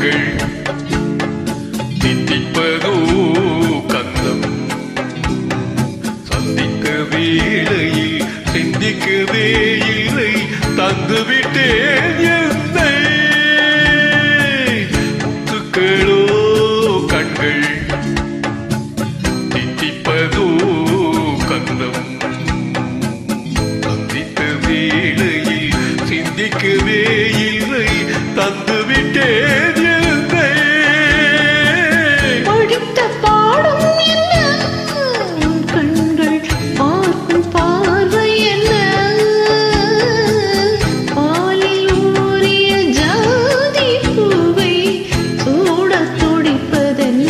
கண்கள் தித்திப்பதோ கந்தம் சந்திக்க வேளையில் சிந்திக்கவே இல்லை தந்துவிட்டேன் என்னை முத்துக்களோ கண்கள் தித்திப்பதோ கந்தம் சந்தித்த வேளையில் சிந்திக்கவே இல்லை தந்துவிட்டேன் என்னை படித்த பாடம் என்ன கண்கள் பார்க்கும் பார்வை என்ன பாலில் ஊறிய ஜாதி பூவை சூட துடிப்பதென்ன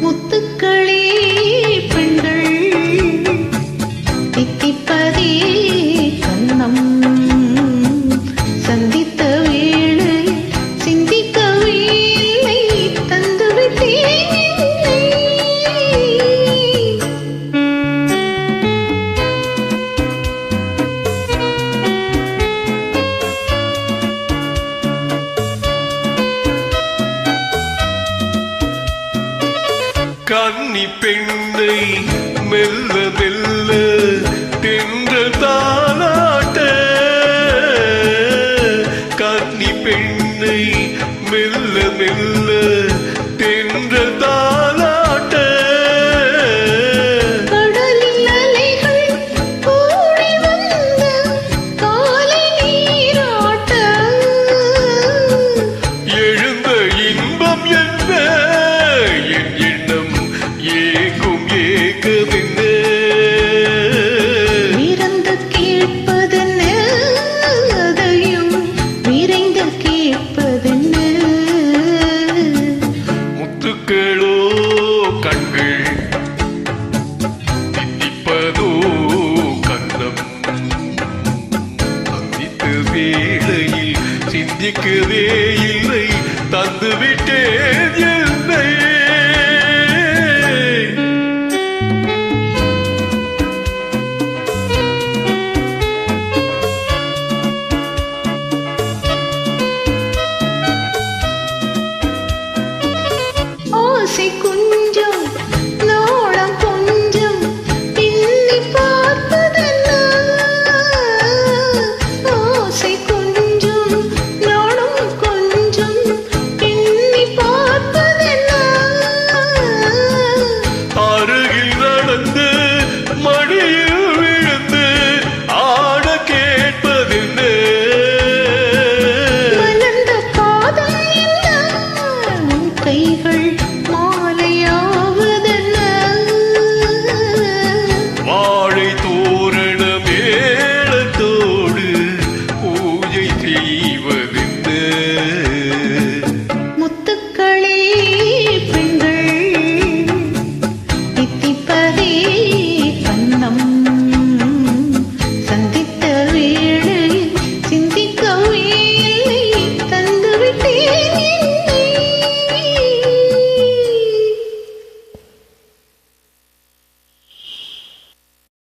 முத்துக்களே பெண்கள் தித்திப்பதே கண்ணம் சந்தித்த வேளை சிந்திக்கவே இல்லை தந்துவிட்டேன் கன்னி பெண்ணை மெல்ல மெல்ல தென்றல் தாலாட்ட கன்னி பெண்ணை மெல்ல மெல்ல தென்றல் தாலாட்ட கடலில் அலைகள் கூடி வந்த காலை நீராட்ட எழுந்த இன்பம் என்ன என் எண்ணம் ஏகும் ஏகமென்ன விரந்து கேட்பதென்ன அதையும் விரைந்து கேட்பதென்ன முத்துக்களோ கண்கள் தித்திப்பதோ கந்தம் சந்தித்த வேளையில் சிந்திக்கவே இல்லை தந்துவிட்டேன்